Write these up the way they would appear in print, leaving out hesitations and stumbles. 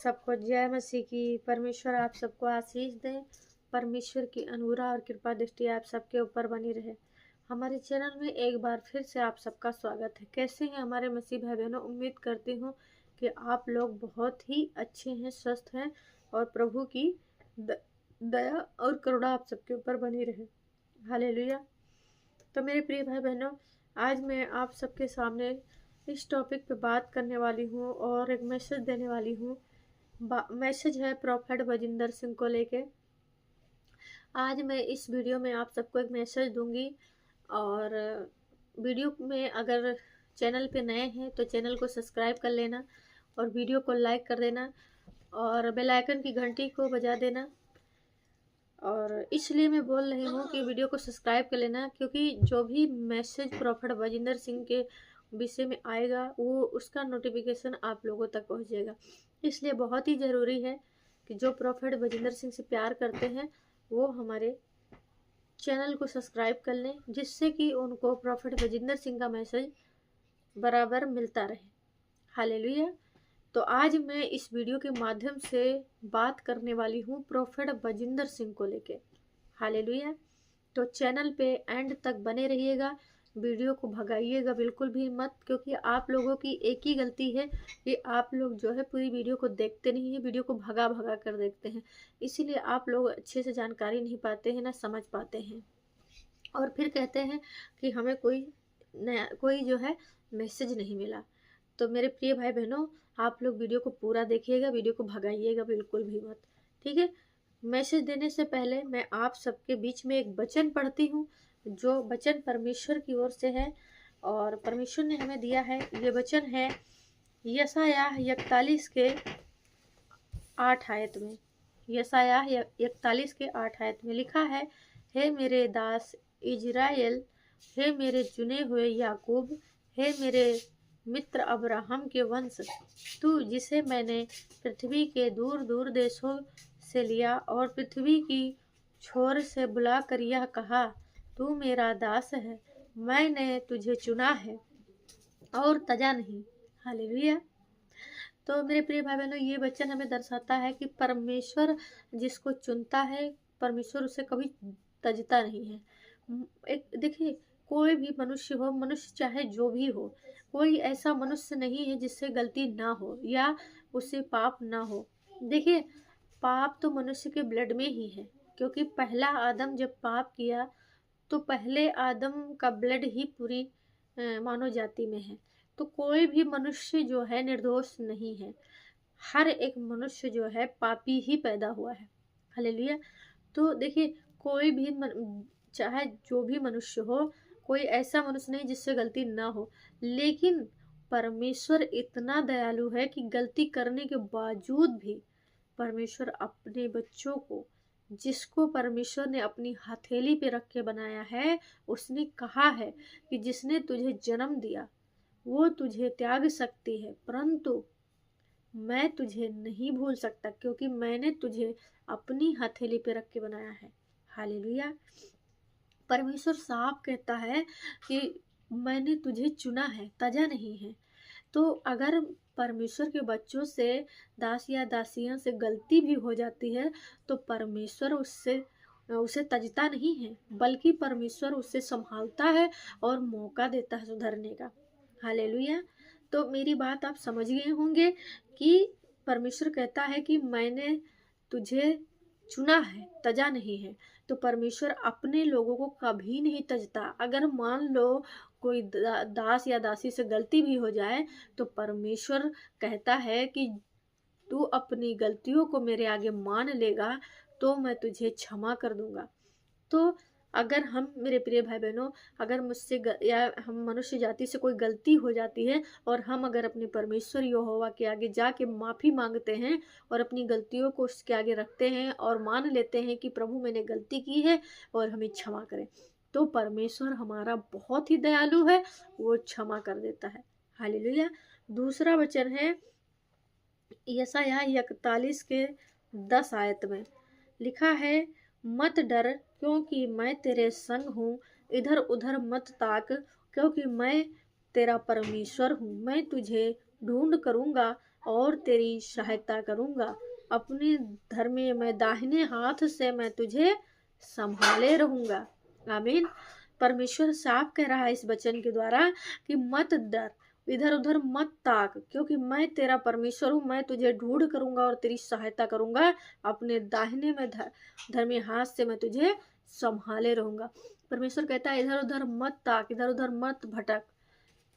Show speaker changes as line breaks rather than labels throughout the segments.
सबको जय मसीह की। परमेश्वर आप सबको आशीष दें। परमेश्वर की अनुग्रह और कृपा दृष्टि आप सबके ऊपर बनी रहे। हमारे चैनल में एक बार फिर से आप सबका स्वागत है। कैसे हैं हमारे मसीह भाई बहनों? उम्मीद करती हूँ कि आप लोग बहुत ही अच्छे हैं, स्वस्थ हैं और प्रभु की दया और करुणा आप सबके ऊपर बनी रहे। हालेलुया। तो मेरे प्रिय भाई बहनों, आज मैं आप सबके सामने इस टॉपिक पे बात करने वाली हूँ और एक मैसेज देने वाली हूँ। मैसेज है प्रॉफेट बजिंदर सिंह को लेके। आज मैं इस वीडियो में आप सबको एक मैसेज दूंगी और वीडियो में अगर चैनल पे नए हैं तो चैनल को सब्सक्राइब कर लेना और वीडियो को लाइक कर देना और बेल आइकन की घंटी को बजा देना। और इसलिए मैं बोल रही हूँ कि वीडियो को सब्सक्राइब कर लेना, क्योंकि जो भी मैसेज प्रॉफेट बजिंदर सिंह के विषय में आएगा वो उसका नोटिफिकेशन आप लोगों तक पहुँच जाएगा। इसलिए बहुत ही ज़रूरी है कि जो प्रॉफेट बजिंदर सिंह से प्यार करते हैं वो हमारे चैनल को सब्सक्राइब कर लें, जिससे कि उनको प्रॉफेट बजिंदर सिंह का मैसेज बराबर मिलता रहे। हालेलुया। तो आज मैं इस वीडियो के माध्यम से बात करने वाली हूँ प्रॉफेट बजिंदर सिंह को लेके। हालेलुया। तो चैनल पे एंड तक बने रहिएगा, वीडियो को भगाइएगा बिल्कुल भी मत, क्योंकि आप लोगों की एक ही गलती है कि आप लोग जो है पूरी वीडियो को देखते नहीं है, वीडियो को भगा भगा कर देखते हैं। इसीलिए आप लोग अच्छे से जानकारी नहीं पाते हैं, ना समझ पाते हैं, और फिर कहते हैं कि हमें कोई जो है मैसेज नहीं मिला। तो मेरे प्रिय भाई बहनों, आप लोग वीडियो को पूरा देखिएगा, वीडियो को भगाइएगा बिल्कुल भी मत, ठीक है। मैसेज देने से पहले मैं आप सबके बीच में एक वचन पढ़ती हूँ, जो वचन परमेश्वर की ओर से है और परमेश्वर ने हमें दिया है। ये वचन है यशायाह 41 के 8 आयत में। यशायाह 41 के 8 आयत में लिखा है, हे मेरे दास इजराइल, हे मेरे चुने हुए याकूब, हे मेरे मित्र अब्राहम के वंश, तू जिसे मैंने पृथ्वी के दूर दूर देशों से लिया और पृथ्वी की छोर से बुलाकर यह कहा, तू मेरा दास है, मैंने तुझे चुना है और तजा नहीं। हालेलुया। तो मेरे प्रिय भाई बहनों, ये वचन हमें दर्शाता है कि परमेश्वर जिसको चुनता है, परमेश्वर उसे कभी तजता नहीं है। एक देखिए, कोई भी मनुष्य हो, मनुष्य चाहे जो भी हो, कोई ऐसा मनुष्य नहीं है जिससे गलती ना हो या उससे पाप ना हो। देखिए, पाप तो मनुष्य के ब्लड में ही है, क्योंकि पहला आदम जब पाप किया तो पहले आदम का ब्लड ही पूरी मानव जाति में है। तो कोई भी मनुष्य जो है निर्दोष नहीं है, हर एक मनुष्य जो है पापी ही पैदा हुआ है। हालेलुया। तो देखिए, कोई भी चाहे जो भी मनुष्य हो, कोई ऐसा मनुष्य नहीं जिससे गलती ना हो, लेकिन परमेश्वर इतना दयालु है कि गलती करने के बावजूद भी परमेश्वर अपने बच्चों को, जिसको परमेश्वर ने अपनी हथेली पे रख के बनाया है, उसने कहा है कि जिसने तुझे जन्म दिया वो तुझे त्याग सकती है, परंतु मैं तुझे नहीं भूल सकता, क्योंकि मैंने तुझे अपनी हथेली पे रख के बनाया है। हालेलुया। परमेश्वर साफ कहता है कि मैंने तुझे चुना है, तजा नहीं है। तो अगर परमेश्वर के बच्चों से, दास या दासियों से गलती भी हो जाती है, तो परमेश्वर उसे तजता नहीं है, बल्कि परमेश्वर उसे संभालता है और मौका देता है सुधरने का। हालेलुया। तो मेरी बात आप समझ गए होंगे कि परमेश्वर कहता है कि मैंने तुझे चुना है, तजा नहीं है। तो परमेश्वर अपने लोगों को कभी नहीं तजता। अगर मान लो कोई दास या दासी से गलती भी हो जाए, तो परमेश्वर कहता है कि तू अपनी गलतियों को मेरे आगे मान लेगा तो मैं तुझे क्षमा कर दूंगा। तो अगर हम, मेरे प्रिय भाई बहनों, अगर मुझसे या हम मनुष्य जाति से कोई गलती हो जाती है और हम अगर अपने परमेश्वर यहोवा के आगे जाके माफ़ी मांगते हैं और अपनी गलतियों को उसके आगे रखते हैं और मान लेते हैं कि प्रभु मैंने गलती की है और हमें क्षमा करें, तो परमेश्वर हमारा बहुत ही दयालु है, वो क्षमा कर देता है। हालेलुया। दूसरा वचन है यशायाह 41 के 10 आयत में लिखा है, मत डर क्योंकि मैं तेरे संग हूँ, इधर उधर मत ताक क्योंकि मैं तेरा परमेश्वर हूँ, मैं तुझे ढूंढ करूँगा और तेरी सहायता करूँगा। अपने धर्म में दाहिने हाथ से मैं तुझे संभाले रहूँगा। आमीन। परमेश्वर साफ कह रहा है इस वचन के द्वारा कि मत डर, इधर उधर मत ताक, क्योंकि मैं तेरा परमेश्वर हूँ। मैं तुझे ढूंढ करूंगा और तेरी सहायता करूंगा। अपने दाहिने में धर्मी हाथ से मैं तुझे संभाले रहूंगा। परमेश्वर कहता है इधर उधर मत ताक, इधर उधर मत भटक,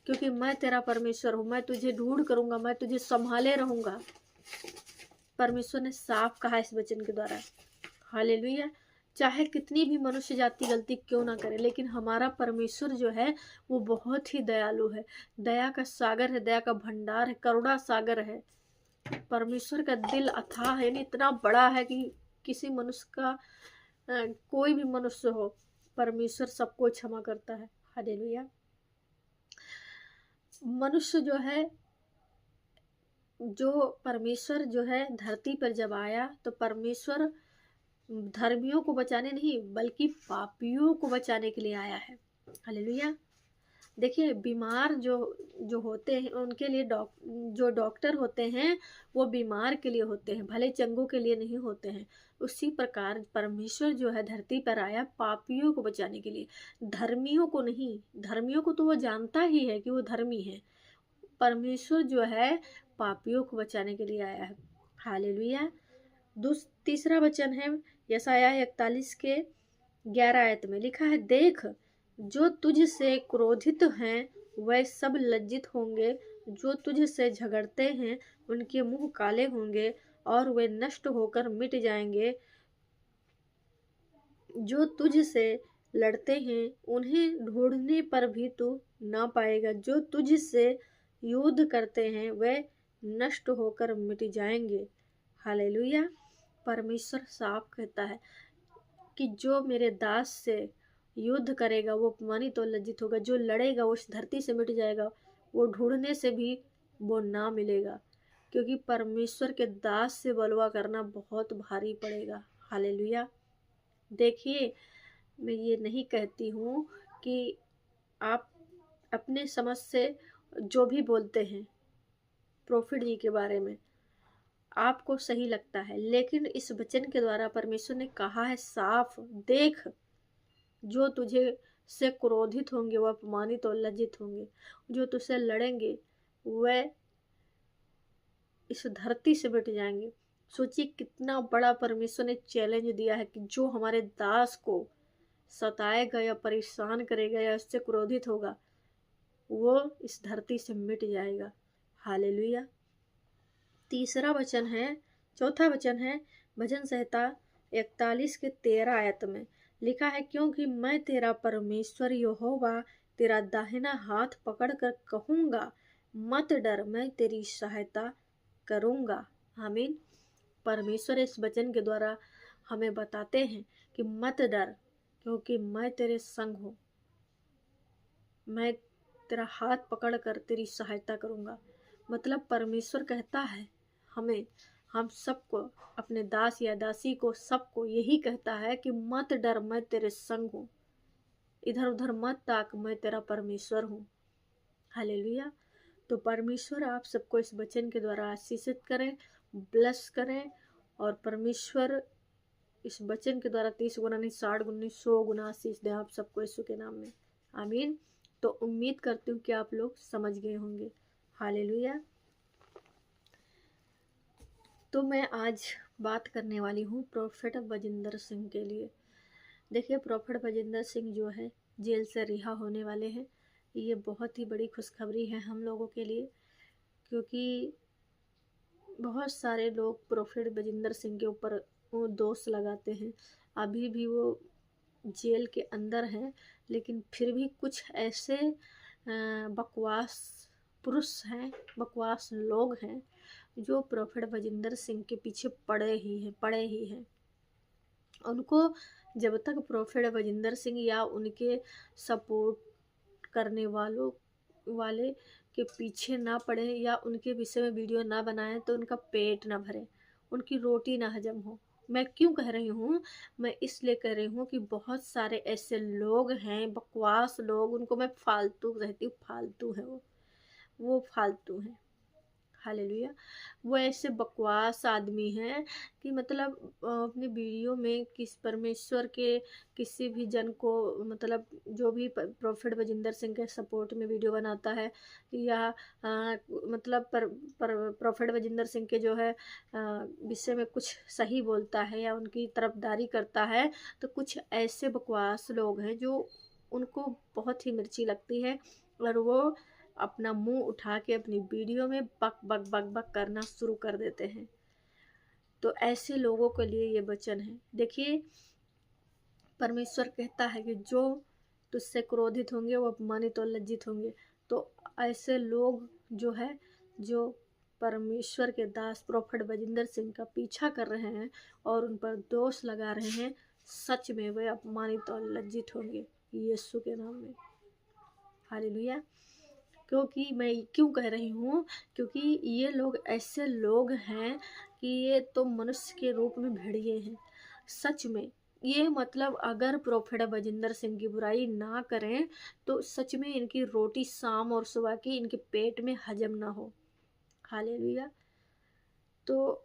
क्योंकि मैं तेरा परमेश्वर हूँ। मैं तुझे ढूंढ करूंगा, मैं तुझे संभाले रहूंगा। परमेश्वर ने साफ कहा इस वचन के द्वारा। हालेलुया। चाहे कितनी भी मनुष्य जाति गलती क्यों ना करे, लेकिन हमारा परमेश्वर जो है वो बहुत ही दयालु है, दया का सागर है, दया का भंडार है, करुणा सागर है। परमेश्वर का दिल अथाह है, इतना बड़ा है कि किसी मनुष्य का कोई भी मनुष्य हो, परमेश्वर सबको क्षमा करता है। हालेलुया। मनुष्य जो है, जो परमेश्वर जो है धरती पर जब आया तो परमेश्वर धर्मियों को बचाने नहीं बल्कि पापियों को बचाने के लिए आया है। हालेलुया। देखिए बीमार जो होते हैं उनके लिए जो डॉक्टर होते हैं वो बीमार के लिए होते हैं, भले चंगों के लिए नहीं होते हैं। उसी प्रकार परमेश्वर जो है धरती पर आया पापियों को बचाने के लिए, धर्मियों को नहीं। धर्मियों को तो वो जानता ही है कि वो धर्मी है। परमेश्वर जो है पापियों को बचाने के लिए आया है। हालेलुया। तीसरा वचन है यशायाह 41 के 11 आयत में लिखा है, देख जो तुझ से क्रोधित हैं वह सब लज्जित होंगे, जो तुझ से झगड़ते हैं उनके मुंह काले होंगे और वे नष्ट होकर मिट जाएंगे। जो तुझ से लड़ते हैं उन्हें ढूंढने पर भी तू ना पाएगा, जो तुझ से युद्ध करते हैं वे नष्ट होकर मिट जाएंगे। हालेलुया। परमेश्वर साफ कहता है कि जो मेरे दास से युद्ध करेगा वो अपमानित और लज्जित होगा, जो लड़ेगा वो इस धरती से मिट जाएगा, वो ढूंढने से भी वो ना मिलेगा, क्योंकि परमेश्वर के दास से बलवा करना बहुत भारी पड़ेगा। हालेलुया। देखिए मैं ये नहीं कहती हूँ कि आप अपने समझ से जो भी बोलते हैं प्रॉफिट जी के बारे में आपको सही लगता है, लेकिन इस वचन के द्वारा परमेश्वर ने कहा है साफ, देख जो तुझे से क्रोधित होंगे वह अपमानित और लज्जित होंगे, जो तुझसे लड़ेंगे वह इस धरती से मिट जाएंगे। सोचिए कितना बड़ा परमेश्वर ने चैलेंज दिया है कि जो हमारे दास को सताएगा या परेशान करेगा या उससे क्रोधित होगा वो इस धरती से मिट जाएगा। हालेलुया। चौथा वचन है भजन संहिता 41 के 13 आयत में लिखा है, क्योंकि मैं तेरा परमेश्वर यहोवा तेरा दाहिना हाथ पकड़कर कहूँगा, मत डर, मैं तेरी सहायता करूँगा। आमीन। परमेश्वर इस वचन के द्वारा हमें बताते हैं कि मत डर, क्योंकि मैं तेरे संग हूँ, मैं तेरा हाथ पकड़कर तेरी सहायता करूँगा। मतलब परमेश्वर कहता है हमें, हम सबको, अपने दास या दासी को, सबको यही कहता है कि मत डर, मैं तेरे संग हूँ, इधर उधर मत ताक, मैं तेरा परमेश्वर हूँ। हालेलुया। तो परमेश्वर आप सबको इस वचन के द्वारा आशीषित करें, ब्लेस करें, और परमेश्वर इस वचन के द्वारा 30 गुना नहीं 60 गुना 100 गुना आशीष दें आप सबको यीशु के नाम में। आमीन। तो उम्मीद करती हूँ कि आप लोग समझ गए होंगे। हालेलुया। तो मैं आज बात करने वाली हूँ प्रोफेट बजिंदर सिंह के लिए। देखिए प्रोफेट बजिंदर सिंह जो है जेल से रिहा होने वाले हैं। ये बहुत ही बड़ी खुशखबरी है हम लोगों के लिए, क्योंकि बहुत सारे लोग प्रोफेट बजिंदर सिंह के ऊपर वो दोष लगाते हैं। अभी भी वो जेल के अंदर हैं, लेकिन फिर भी कुछ ऐसे बकवास पुरुष हैं, बकवास लोग हैं जो प्रोफेट बजिंदर सिंह के पीछे पड़े ही हैं। उनको जब तक प्रोफेट बजिंदर सिंह या उनके सपोर्ट करने वाले के पीछे ना पड़े या उनके विषय में वीडियो ना बनाएं तो उनका पेट ना भरे, उनकी रोटी ना हजम हो। मैं क्यों कह रही हूँ? मैं इसलिए कह रही हूँ कि बहुत सारे ऐसे लोग हैं, बकवास लोग, उनको मैं फालतू कहती हूँ, फालतू है वो फालतू हैं। हालेलुया। वो ऐसे बकवास आदमी हैं कि मतलब अपनी वीडियो में किस परमेश्वर के किसी भी जन को मतलब जो भी प्रोफेट बजिंदर सिंह के सपोर्ट में वीडियो बनाता है या मतलब प्रोफेट बजिंदर सिंह के जो है विषय में कुछ सही बोलता है या उनकी तरफदारी करता है, तो कुछ ऐसे बकवास लोग हैं जो उनको बहुत ही मिर्ची लगती है और वो अपना मुंह उठा के अपनी वीडियो में बक बक बक बक करना शुरू कर देते हैं। तो ऐसे लोगों के लिए ये वचन है। देखिए, परमेश्वर कहता है कि जो तुझसे क्रोधित होंगे वो अपमानित और लज्जित होंगे। तो ऐसे लोग जो है, जो परमेश्वर के दास प्रोफेट बजिंदर सिंह का पीछा कर रहे हैं और उन पर दोष लगा रहे हैं, सच में वे अपमानित और लज्जित होंगे यीशु के नाम में। हालेलुया। क्योंकि मैं क्यों कह रही हूँ, क्योंकि ये लोग ऐसे लोग हैं कि ये तो मनुष्य के रूप में भेड़िए हैं। सच में ये मतलब अगर प्रोफेट बजिंदर सिंह की बुराई ना करें तो सच में इनकी रोटी शाम और सुबह की इनके पेट में हजम ना हो। हालेलुया। तो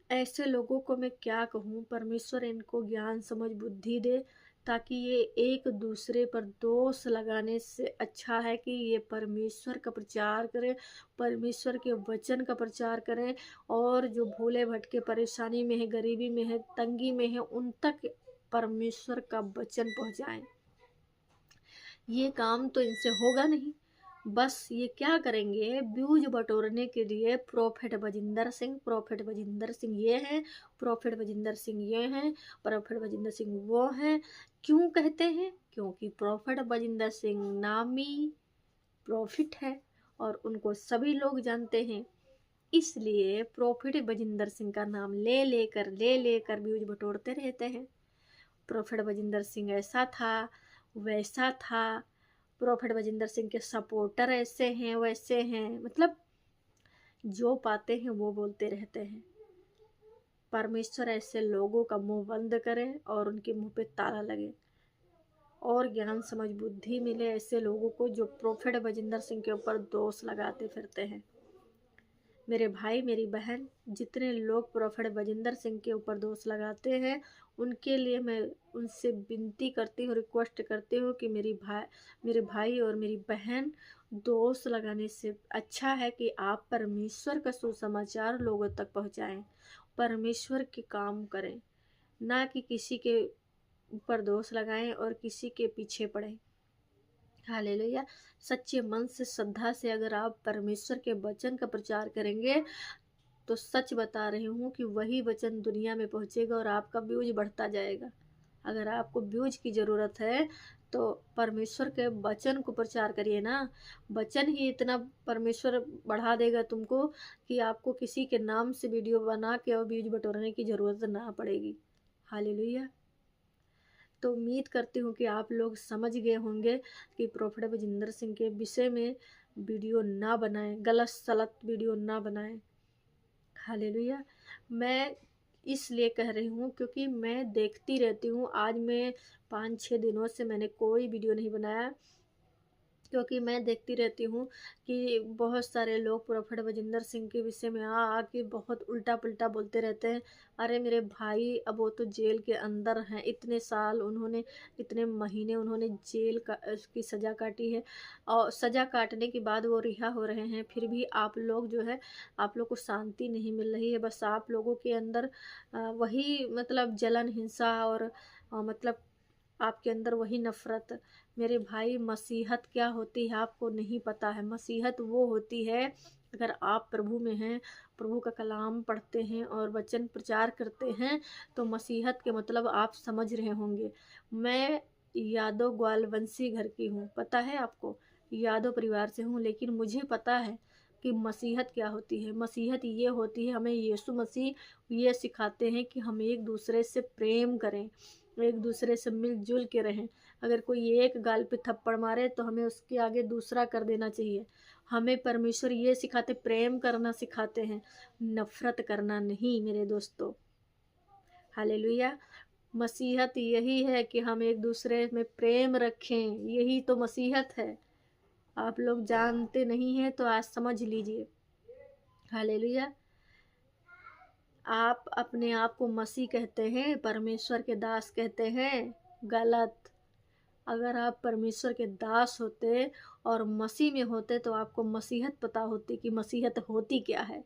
ऐसे लोगों को मैं क्या कहूँ, परमेश्वर इनको ज्ञान समझ बुद्धि दे, ताकि ये एक दूसरे पर दोष लगाने से अच्छा है कि ये परमेश्वर का प्रचार करें, परमेश्वर के वचन का प्रचार करें और जो भूले भटके परेशानी में है, गरीबी में है, तंगी में है, उन तक परमेश्वर का वचन पहुँचाएं। ये काम तो इनसे होगा नहीं। बस ये क्या करेंगे, व्यूज बटोरने के लिए प्रोफेट बजिंदर सिंह ये हैं, प्रोफेट बजिंदर सिंह ये हैं, प्रोफेट बजिंदर सिंह वो हैं। क्यों कहते हैं? क्योंकि प्रोफेट बजिंदर सिंह नामी प्रॉफिट है और उनको सभी लोग जानते हैं। इसलिए प्रोफेट बजिंदर सिंह का नाम ले लेकर व्यूज बटोरते रहते हैं। प्रोफेट बजिंदर सिंह ऐसा था, वैसा था, प्रोफेट बजिंदर सिंह के सपोर्टर ऐसे हैं वैसे हैं, मतलब जो पाते हैं वो बोलते रहते हैं। परमेश्वर ऐसे लोगों का मुंह बंद करे और उनके मुंह पे ताला लगे और ज्ञान समझ बुद्धि मिले ऐसे लोगों को जो प्रोफेट बजिंदर सिंह के ऊपर दोष लगाते फिरते हैं। मेरे भाई मेरी बहन, जितने लोग प्रोफेट बजिंदर सिंह के ऊपर दोष लगाते हैं, उनके लिए मैं उनसे विनती करती हूँ, रिक्वेस्ट करती हूँ कि मेरे भाई और मेरी बहन, दोष लगाने से अच्छा है कि आप परमेश्वर का सुसमाचार लोगों तक पहुँचाएं, परमेश्वर के काम करें, ना कि किसी के ऊपर दोष लगाएं और किसी के पीछे पड़ें। हालेलुया। सच्चे मन से श्रद्धा से अगर आप परमेश्वर के वचन का प्रचार करेंगे तो सच बता रही हूँ कि वही वचन दुनिया में पहुँचेगा और आपका व्यूज बढ़ता जाएगा। अगर आपको व्यूज की ज़रूरत है तो परमेश्वर के वचन को प्रचार करिए ना। वचन ही इतना परमेश्वर बढ़ा देगा तुमको कि आपको किसी के नाम से वीडियो बना के और व्यूज बटोरने की ज़रूरत ना पड़ेगी। हालेलुया। तो उम्मीद करती हूँ कि आप लोग समझ गए होंगे कि प्रोफेट बजिंदर सिंह के विषय में वीडियो ना बनाएं, गलत सलत वीडियो ना बनाएं। हालेलुया। मैं इसलिए कह रही हूँ क्योंकि मैं देखती रहती हूँ। आज मैं 5-6 दिनों से मैंने कोई वीडियो नहीं बनाया, क्योंकि मैं देखती रहती हूँ कि बहुत सारे लोग प्रोफेट बजिंदर सिंह के विषय में आके बहुत उल्टा पुल्टा बोलते रहते हैं। अरे मेरे भाई, अब वो तो जेल के अंदर हैं, इतने साल उन्होंने, इतने महीने उन्होंने जेल का की सज़ा काटी है और सज़ा काटने के बाद वो रिहा हो रहे हैं, फिर भी आप लोग जो है, आप लोग को शांति नहीं मिल रही है। बस आप लोगों के अंदर वही मतलब जलन, हिंसा और मतलब आपके अंदर वही नफ़रत। मेरे भाई, मसीहत क्या होती है आपको नहीं पता है। मसीहत वो होती है, अगर आप प्रभु में हैं, प्रभु का कलाम पढ़ते हैं और वचन प्रचार करते हैं, तो मसीहत के मतलब आप समझ रहे होंगे। मैं यादव ग्वालवंशी घर की हूँ, पता है आपको, यादव परिवार से हूँ, लेकिन मुझे पता है कि मसीहत क्या होती है। मसीहत ये होती है, हमें यीशु मसीह ये सिखाते हैं कि हम एक दूसरे से प्रेम करें, एक दूसरे से मिलजुल के रहें। अगर कोई एक गाल पे थप्पड़ मारे तो हमें उसके आगे दूसरा कर देना चाहिए। हमें परमेश्वर ये सिखाते, प्रेम करना सिखाते हैं, नफ़रत करना नहीं मेरे दोस्तों। हालेलुया। मसीहत यही है कि हम एक दूसरे में प्रेम रखें, यही तो मसीहत है। आप लोग जानते नहीं हैं तो आज समझ लीजिए। हालेलुया। आप अपने आप को मसीह कहते हैं, परमेश्वर के दास कहते हैं, गलत। अगर आप परमेश्वर के दास होते और मसीह में होते तो आपको मसीहत पता होती कि मसीहत होती क्या है।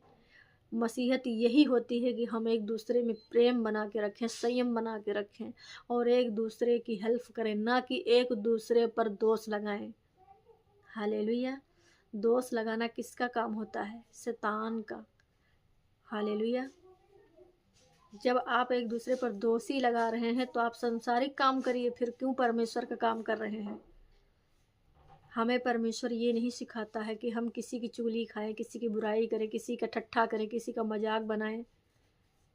मसीहत यही होती है कि हम एक दूसरे में प्रेम बना के रखें, संयम बना के रखें और एक दूसरे की हेल्प करें, ना कि एक दूसरे पर दोष लगाएं। हालेलुया। दोष लगाना किसका काम होता है? शैतान का। हालेलुया। जब आप एक दूसरे पर दोषी लगा रहे हैं तो आप संसारिक काम करिए, फिर क्यों परमेश्वर का काम कर रहे हैं? हमें परमेश्वर ये नहीं सिखाता है कि हम किसी की चुगली खाएं, किसी की बुराई करें, किसी का ठट्ठा करें, किसी का मजाक बनाएं।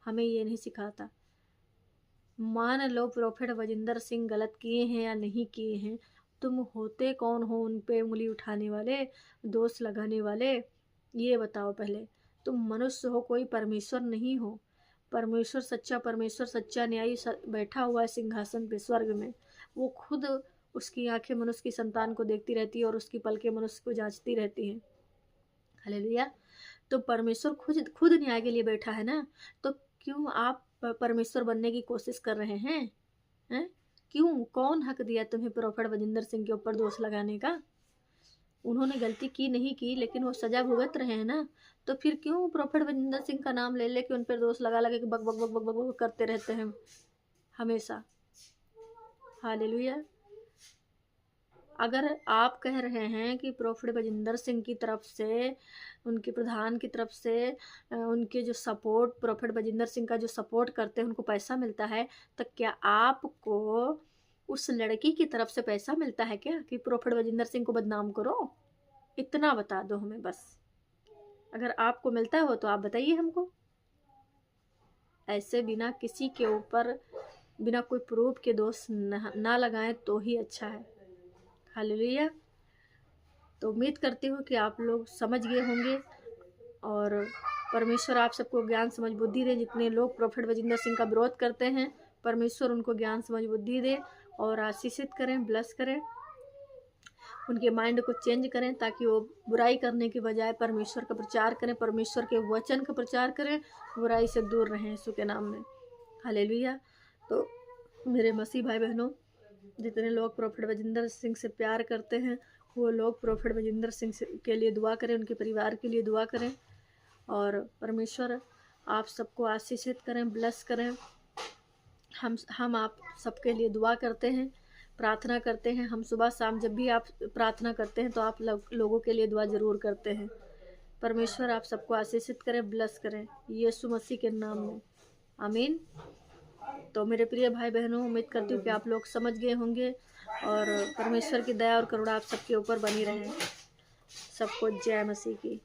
हमें ये नहीं सिखाता। मान लो प्रोफेट वजिंदर सिंह गलत किए हैं या नहीं किए हैं, तुम होते कौन हो उन पे उंगली उठाने वाले, दोष लगाने वाले? ये बताओ पहले। तुम मनुष्य हो, कोई परमेश्वर नहीं हो। परमेश्वर, सच्चा न्यायी बैठा हुआ है सिंहासन पे स्वर्ग में। वो खुद, उसकी आंखें मनुष्य की संतान को देखती रहती है और उसकी पलकें मनुष्य को जांचती रहती हैं। हालेलुया। तो परमेश्वर खुद न्याय के लिए बैठा है ना, तो क्यों आप परमेश्वर बनने की कोशिश कर रहे हैं? क्यों? कौन हक दिया तुम्हें प्रोफेट वजिंदर सिंह के ऊपर दोष लगाने का? उन्होंने गलती की नहीं की, लेकिन वो सजा भुगत रहे हैं ना, तो फिर क्यों प्रोफेट वजिंदर सिंह का नाम ले लेके उन पर दोष लगा लगे बक बक बक बक बक बक करते रहते हैं हमेशा? हालेलुया। अगर आप कह रहे हैं कि प्रोफेट वजिंदर सिंह की तरफ से, उनके प्रधान की तरफ से, उनके जो सपोर्ट, प्रोफेट वजिंदर सिंह का जो सपोर्ट करते हैं उनको पैसा मिलता है, तो क्या आपको उस लड़की की तरफ से पैसा मिलता है क्या कि प्रोफेट वजिंदर सिंह को बदनाम करो? इतना बता दो हमें बस। अगर आपको मिलता हो तो आप बताइए हमको। ऐसे बिना किसी के ऊपर, बिना कोई प्रूफ के दोष ना लगाएं तो ही अच्छा है। हालेलुया। तो उम्मीद करती हूँ कि आप लोग समझ गए होंगे और परमेश्वर आप सबको ज्ञान समझ बुद्धि दे। जितने लोग प्रोफेट वजिंदर सिंह का विरोध करते हैं, परमेश्वर उनको ज्ञान समझ बुद्धि दे और आशीषित करें, ब्लेस करें, उनके माइंड को चेंज करें, ताकि वो बुराई करने के बजाय परमेश्वर का प्रचार करें, परमेश्वर के वचन का प्रचार करें, बुराई से दूर रहें यीशु के नाम में। हालेलुया। तो मेरे मसीह भाई बहनों, जितने लोग प्रोफेट वजिंदर सिंह से प्यार करते हैं, वो लोग प्रोफेट वजिंदर सिंह के लिए दुआ करें, उनके परिवार के लिए दुआ करें और परमेश्वर आप सबको आशीषित करें, ब्लेस करें। हम आप सबके लिए दुआ करते हैं, प्रार्थना करते हैं। हम सुबह शाम जब भी आप प्रार्थना करते हैं तो आप लोगों के लिए दुआ ज़रूर करते हैं। परमेश्वर आप सबको आशीषित करें, ब्लेस करें यीशु मसीह के नाम में, आमीन। तो मेरे प्रिय भाई बहनों, उम्मीद करती हूँ कि आप लोग समझ गए होंगे और परमेश्वर की दया और करुणा आप सबके ऊपर बनी रहे। सबको जय मसीह की।